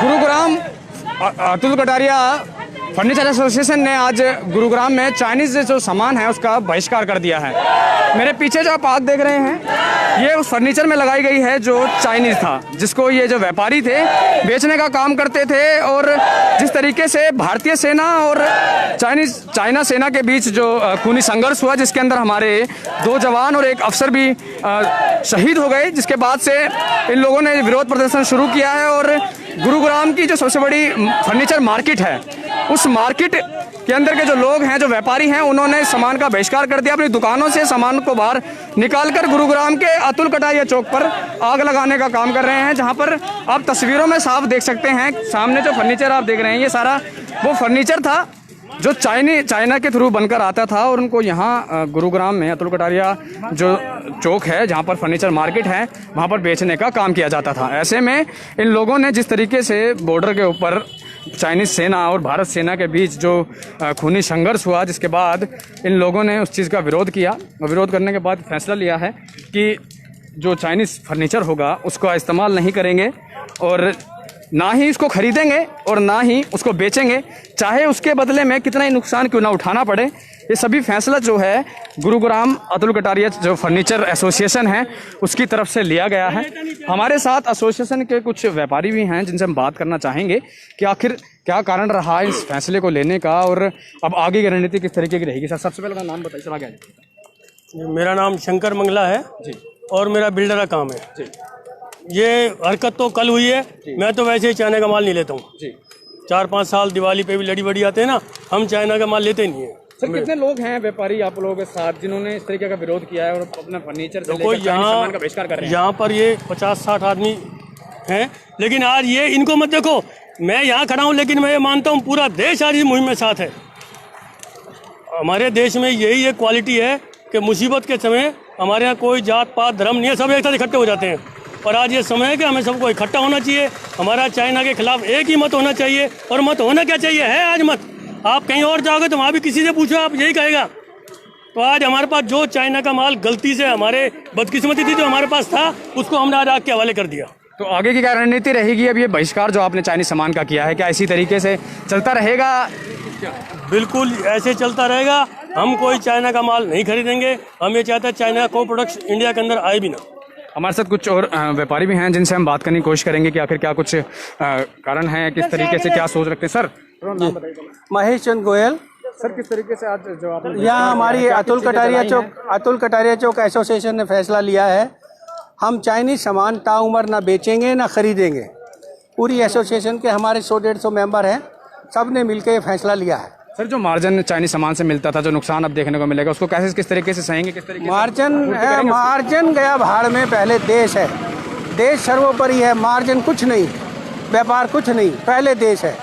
Gurugram Atul Kataria furniture association ने आज गुरुग्राम में चाइनीज़ जो सामान है उसका बहिष्कार कर दिया है। मेरे पीछे जो आप आग देख रहे हैं ये उस फर्नीचर में लगाई गई है जो चाइनीज़ था, जिसको ये जो व्यापारी थे बेचने का काम करते थे। और जिस तरीके से भारतीय सेना और चाइना सेना के बीच जो खूनी संघर्ष हुआ, जिसके अंदर हमारे 2 जवान और 1 अफसर भी शहीद हो गए, जिसके बाद से इन लोगों ने विरोध प्रदर्शन शुरू किया है। और गुरुग्राम की जो सबसे बड़ी फर्नीचर मार्केट है, उस मार्केट के अंदर के जो लोग हैं, जो व्यापारी हैं, उन्होंने सामान का बहिष्कार कर दिया। अपनी दुकानों से सामान को बाहर निकालकर गुरुग्राम के अतुल कटारिया चौक पर आग लगाने का काम कर रहे हैं, जहां पर आप तस्वीरों में साफ देख सकते हैं। सामने जो फर्नीचर आप देख रहे हैं ये सारा वो फर्नीचर था जो चाइना के थ्रू बनकर आता था और उनको यहाँ गुरुग्राम में अतुल कटारिया जो चौक है, जहाँ पर फर्नीचर मार्केट है, वहाँ पर बेचने का काम किया जाता था। ऐसे में इन लोगों ने जिस तरीके से बॉर्डर के ऊपर चाइनीज़ सेना और भारत सेना के बीच जो खूनी संघर्ष हुआ, जिसके बाद इन लोगों ने उस चीज़ का विरोध किया और विरोध करने के बाद फैसला लिया है कि जो चाइनीज़ फर्नीचर होगा उसका इस्तेमाल नहीं करेंगे और ना ही इसको खरीदेंगे और ना ही उसको बेचेंगे, चाहे उसके बदले में कितना ही नुकसान क्यों ना उठाना पड़े। ये सभी फैसला जो है गुरुग्राम अतुल कटारिया जो फर्नीचर एसोसिएशन है उसकी तरफ से लिया गया है। हमारे साथ एसोसिएशन के कुछ व्यापारी भी हैं जिनसे हम बात करना चाहेंगे कि आखिर क्या कारण रहा इस फैसले को लेने का और अब आगे की रणनीति किस तरीके की रहेगी। सर, सबसे पहले नाम बताइए, सर आगे। मेरा नाम शंकर मंगला है जी, और मेरा बिल्डर का काम है जी। ये हरकत तो कल हुई है, मैं तो वैसे ही चाइना का माल नहीं लेता हूँ जी। 4-5 साल दिवाली पे भी लड़ी बड़ी आते हैं ना, हम चाइना का माल लेते नहीं है। सर, कितने लोग हैं व्यापारी आप लोगों के साथ जिन्होंने इस तरीके का विरोध किया है और अपना फर्नीचर से लेकर सामान का बहिष्कार कर रहे हैं? यहाँ पर ये 50-60 आदमी हैं, लेकिन आज ये इनको मत देखो। मैं यहाँ खड़ा हूँ, लेकिन मैं ये मानता हूँ पूरा देश आज इस मुहिम में साथ है। हमारे देश में यही एक क्वालिटी है कि मुसीबत के समय हमारे यहाँ कोई जात पात धर्म नहीं है, सब एक साथ इकट्ठे हो जाते हैं। और आज ये समय है कि हमें सबको इकट्ठा होना चाहिए। हमारा चाइना के खिलाफ एक ही मत होना चाहिए। और मत होना क्या चाहिए है आज मत। आप कहीं और जाओगे तो वहाँ भी किसी से पूछो, आप यही कहेगा। तो आज हमारे पास जो चाइना का माल गलती से हमारे बदकिस्मती थी जो हमारे पास था, उसको हमने आज आग के हवाले कर दिया। तो आगे की क्या रणनीति रहेगी? अब ये बहिष्कार जो आपने चाइनीज सामान का किया है, क्या इसी तरीके से चलता रहेगा? बिल्कुल ऐसे चलता रहेगा। हम कोई चाइना का माल नहीं खरीदेंगे। हम ये चाहते हैं चाइना का कोई प्रोडक्ट इंडिया के अंदर आए भी ना। हमारे साथ कुछ और व्यापारी भी हैं जिनसे हम बात करने की कोशिश करेंगे कि आखिर क्या कुछ कारण है, किस तरीके से क्या सोच रखते हैं। सर, नाम बताइए। महेश चंद गोयल। सर, किस तरीके से आज जो आप यहाँ हमारी अतुल कटारिया चौक एसोसिएशन ने फैसला लिया है, हम चाइनीज सामान ताउम्र ना बेचेंगे ना खरीदेंगे। पूरी एसोसिएशन के हमारे 100-150 मेंबर हैं, सब ने मिलकर ये फैसला लिया है। सर, जो मार्जिन चाइनीज सामान से मिलता था, जो नुकसान अब देखने को मिलेगा, उसको कैसे किस तरीके से सहेंगे? किस तरीके मार्जिन गया भाड़ में। पहले देश है, देश सर्वोपरि है। मार्जिन कुछ नहीं, व्यापार कुछ नहीं, पहले देश है।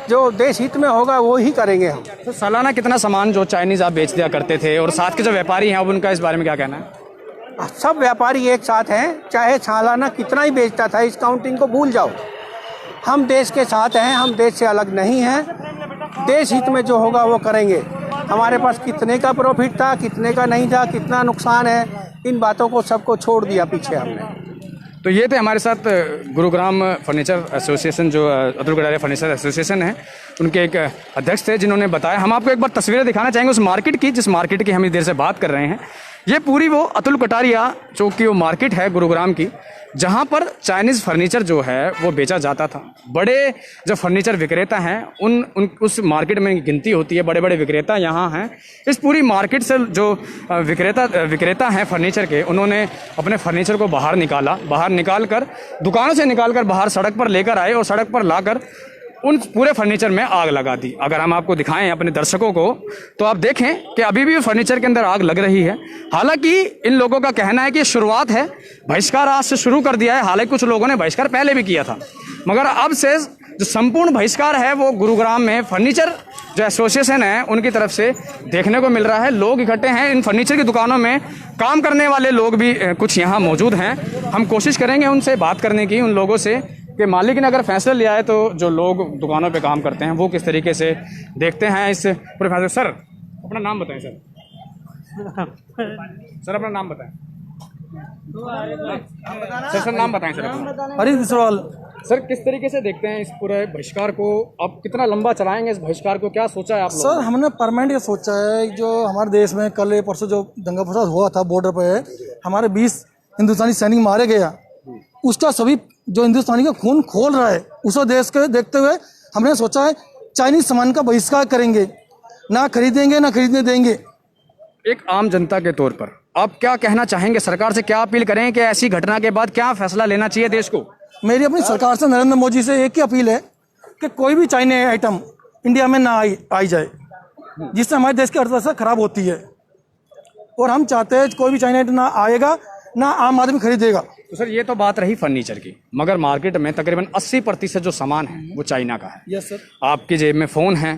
जो देश हित में होगा वो ही करेंगे हम। तो सालाना कितना सामान जो चाइनीज आप बेच दिया करते थे और साथ के जो व्यापारी हैं अब उनका इस बारे में क्या कहना है? सब व्यापारी एक साथ हैं, चाहे सालाना कितना ही बेचता था, इस काउंटिंग को भूल जाओ। हम देश के साथ हैं, हम देश से अलग नहीं हैं। देश हित में जो होगा वो करेंगे। हमारे पास कितने का प्रॉफिट था, कितने का नहीं था, कितना नुकसान है, इन बातों को सबको छोड़ दिया पीछे हमने। तो ये थे हमारे साथ गुरुग्राम फर्नीचर एसोसिएशन जो अतुल कटारिया फर्नीचर एसोसिएशन है, उनके एक अध्यक्ष थे जिन्होंने बताया। हम आपको एक बार तस्वीरें दिखाना चाहेंगे उस मार्केट की, जिस मार्केट की हम इस देर से बात कर रहे हैं। ये पूरी वो अतुल कटारिया चौक की वो मार्केट है गुरुग्राम की, जहाँ पर चाइनीज़ फर्नीचर जो है वो बेचा जाता था। बड़े जो फर्नीचर विक्रेता हैं उस मार्केट में गिनती होती है, बड़े बड़े विक्रेता यहाँ हैं। इस पूरी मार्केट से जो विक्रेता हैं फर्नीचर के, उन्होंने अपने फर्नीचर को बाहर निकाल कर दुकानों से निकाल कर बाहर सड़क पर लेकर आए और सड़क पर लाकर उन पूरे फर्नीचर में आग लगा दी। अगर हम आपको दिखाएं अपने दर्शकों को तो आप देखें कि अभी भी फर्नीचर के अंदर आग लग रही है। हालांकि इन लोगों का कहना है कि शुरुआत है, बहिष्कार आज से शुरू कर दिया है। हालांकि कुछ लोगों ने बहिष्कार पहले भी किया था, मगर अब से जो संपूर्ण बहिष्कार है वो गुरुग्राम में फर्नीचर जो एसोसिएशन है उनकी तरफ से देखने को मिल रहा है। लोग इकट्ठे हैं, इन फर्नीचर की दुकानों में काम करने वाले लोग भी कुछ यहाँ मौजूद हैं। हम कोशिश करेंगे उनसे बात करने की, उन लोगों से कि मालिक ने अगर फैसला लिया है तो जो लोग दुकानों पे काम करते हैं वो किस तरीके से देखते हैं इस पूरे फैसले। सर, अपना नाम बताएं। सर, अपना नाम बताएं। सर नाम बताएं सर अपना। हरीश बिस्वाल। सर किस तरीके से देखते हैं इस पूरे बहिष्कार को, अब कितना लंबा चलाएंगे इस बहिष्कार को, क्या सोचा है आप लोगों सर हमने परमानेंट ये सोचा है, जो हमारे देश में कल परसों जो दंगा फसाद हुआ था बॉर्डर पे, हमारे 20 हिंदुस्तानी सैनिक मारे गया, उसका सभी जो हिंदुस्तानी का खून खोल रहा है, उस देश के देखते हुए हमने सोचा है चाइनीज सामान का बहिष्कार करेंगे, ना खरीदेंगे ना खरीदने देंगे। एक आम जनता के तौर पर आप क्या कहना चाहेंगे, सरकार से क्या अपील करें कि ऐसी घटना के बाद क्या फैसला लेना चाहिए देश को? मेरी अपनी सरकार से, नरेंद्र मोदी से एक ही अपील है कि कोई भी चाइनीज आइटम इंडिया में ना आई जाए, जिससे हमारे देश की अर्थव्यवस्था खराब होती है। और हम चाहते हैं कोई भी चाइनीज आइटम ना आएगा, ना आम आदमी खरीदेगा। तो सर ये तो बात रही फर्नीचर की, मगर मार्केट में तकरीबन 80% जो सामान है वो चाइना का है। Yes sir. आपकी जेब में फ़ोन है,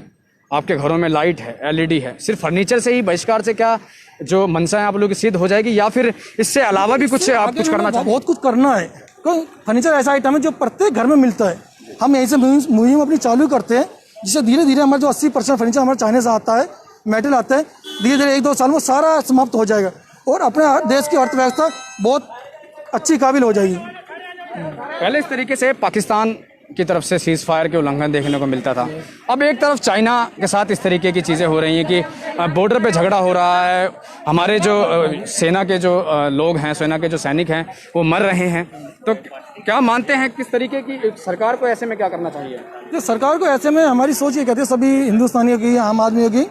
आपके घरों में लाइट है, एलईडी है, सिर्फ फर्नीचर से ही बहिष्कार से क्या जो मंशा है आप लोग की सिद्ध हो जाएगी, या फिर इससे अलावा भी कुछ आप कुछ करना चाहते हैं? बहुत कुछ करना है, क्योंकि फर्नीचर ऐसा आइटम है जो प्रत्येक घर में मिलता है। हम यहीं से मुहिम अपनी चालू करते हैं, जिससे धीरे धीरे हमारा जो 80% फर्नीचर हमारे चाइना से आता है, मेटल आता है, धीरे धीरे 1-2 साल में सारा समाप्त हो जाएगा और अपने देश की अर्थव्यवस्था बहुत अच्छी काबिल हो जाएगी। पहले इस तरीके से पाकिस्तान की तरफ से सीज फायर के उल्लंघन देखने को मिलता था, अब एक तरफ चाइना के साथ इस तरीके की चीज़ें हो रही हैं कि बॉर्डर पे झगड़ा हो रहा है, हमारे जो सेना के जो लोग हैं, सेना के जो सैनिक हैं वो मर रहे हैं। तो क्या मानते हैं किस तरीके की सरकार को ऐसे में क्या करना चाहिए? तो सरकार को ऐसे में हमारी सोच ये कहती है, सभी हिंदुस्तानियों की, आम आदमियों की,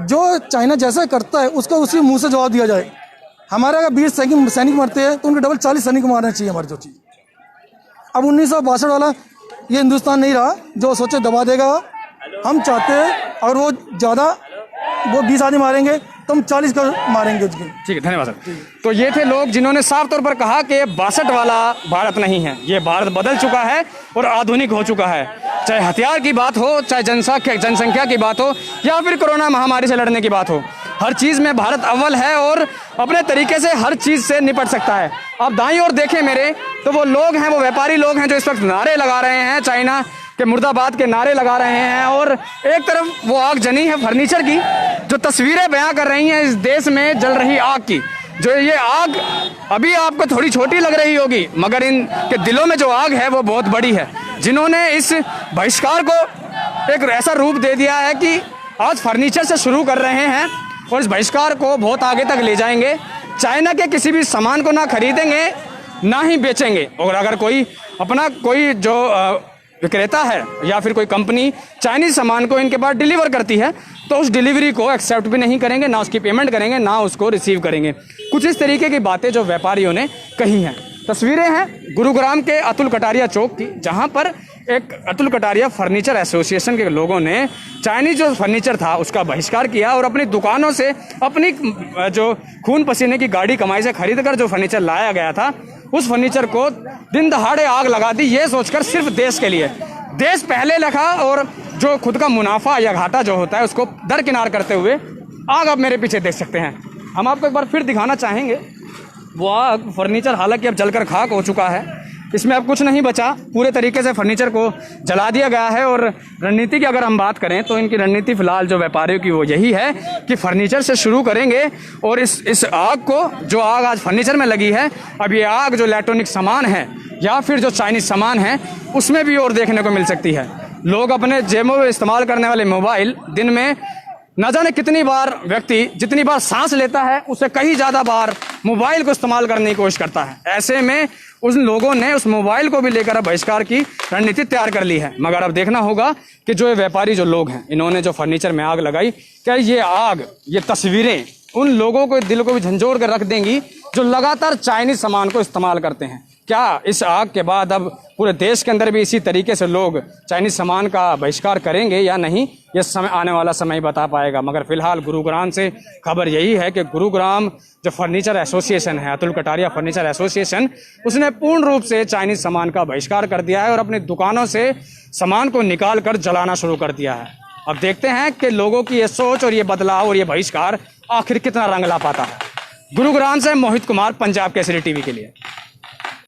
जो चाइना जैसा करता है उसको उसी मुँह से जवाब दिया जाए। हमारे अगर 20 सैनिक मरते हैं तो उनके डबल 40 सैनिक मारना चाहिए हमारी जो चीज़। अब 1962 वाला ये हिंदुस्तान नहीं रहा जो सोचे दबा देगा। हम चाहते हैं अगर वो ज़्यादा वो 20 आदमी मारेंगे तो हम 40 का मारेंगे उसकी। ठीक है, धन्यवाद सर। तो ये थे लोग जिन्होंने साफ तौर पर कहा कि 62 वाला भारत नहीं है, ये भारत बदल चुका है और आधुनिक हो चुका है। चाहे हथियार की बात हो, चाहे जनसंख्या की बात हो, या फिर कोरोना महामारी से लड़ने की बात हो, हर चीज़ में भारत अव्वल है और अपने तरीके से हर चीज़ से निपट सकता है। आप दाईं ओर देखें मेरे, तो वो लोग हैं, वो व्यापारी लोग हैं जो इस वक्त नारे लगा रहे हैं, चाइना के मुर्दाबाद के नारे लगा रहे हैं, और एक तरफ वो आग जनी है फर्नीचर की, जो तस्वीरें बयां कर रही हैं इस देश में जल रही आग की। जो ये आग अभी आपको थोड़ी छोटी लग रही होगी, मगर इनके दिलों में जो आग है वो बहुत बड़ी है, जिन्होंने इस बहिष्कार को एक ऐसा रूप दे दिया है कि आज फर्नीचर से शुरू कर रहे हैं और इस बहिष्कार को बहुत आगे तक ले जाएंगे। चाइना के किसी भी सामान को ना खरीदेंगे ना ही बेचेंगे, और अगर कोई अपना कोई जो विक्रेता है या फिर कोई कंपनी चाइनीज सामान को इनके पास डिलीवर करती है तो उस डिलीवरी को एक्सेप्ट भी नहीं करेंगे, ना उसकी पेमेंट करेंगे, ना उसको रिसीव करेंगे। कुछ इस तरीके की बातें जो व्यापारियों ने कही हैं। तस्वीरें हैं गुरुग्राम के अतुल कटारिया चौक की, जहां पर एक अतुल कटारिया फर्नीचर एसोसिएशन के लोगों ने चाइनीज जो फर्नीचर था उसका बहिष्कार किया और अपनी दुकानों से अपनी जो खून पसीने की गाड़ी कमाई से खरीद कर जो फर्नीचर लाया गया था उस फर्नीचर को दिन दहाड़े आग लगा दी, ये सोचकर सिर्फ देश के लिए। देश पहले रखा और जो खुद का मुनाफा या घाटा जो होता है उसको दरकिनार करते हुए आग आप मेरे पीछे देख सकते हैं। हम आपको एक बार फिर दिखाना चाहेंगे वो आग। फर्नीचर हालांकि अब जलकर खाक हो चुका है, इसमें अब कुछ नहीं बचा, पूरे तरीके से फर्नीचर को जला दिया गया है। और रणनीति की अगर हम बात करें तो इनकी रणनीति फिलहाल जो व्यापारियों की वो यही है कि फर्नीचर से शुरू करेंगे और इस आग को, जो आग आज फर्नीचर में लगी है, अब ये आग जो इलेक्ट्रॉनिक सामान है या फिर जो चाइनीज सामान है उसमें भी और देखने को मिल सकती है। लोग अपने जेबों में इस्तेमाल करने वाले मोबाइल दिन में न जाने कितनी बार व्यक्ति जितनी बार सांस लेता है उससे कहीं ज़्यादा बार मोबाइल को इस्तेमाल करने की कोशिश करता है। ऐसे में उन लोगों ने उस मोबाइल को भी लेकर अब बहिष्कार की रणनीति तैयार कर ली है। मगर अब देखना होगा कि जो ये व्यापारी जो लोग हैं, इन्होंने जो फर्नीचर में आग लगाई, क्या ये आग, ये तस्वीरें उन लोगों को दिल को भी झंझोड़ कर रख देंगी जो लगातार चाइनीज सामान को इस्तेमाल करते हैं? क्या इस आग के बाद अब पूरे देश के अंदर भी इसी तरीके से लोग चाइनीज सामान का बहिष्कार करेंगे या नहीं, ये समय आने वाला समय बता पाएगा। मगर फिलहाल गुरुग्राम से खबर यही है कि गुरुग्राम जो फर्नीचर एसोसिएशन है, अतुल कटारिया फर्नीचर एसोसिएशन, उसने पूर्ण रूप से चाइनीज सामान का बहिष्कार कर दिया है और अपनी दुकानों से सामान को निकाल कर जलाना शुरू कर दिया है। अब देखते हैं कि लोगों की ये सोच और ये बदलाव और ये बहिष्कार आखिर कितना रंग ला पाता है। गुरुग्राम से मोहित कुमार, पंजाब केसरी टीवी के लिए।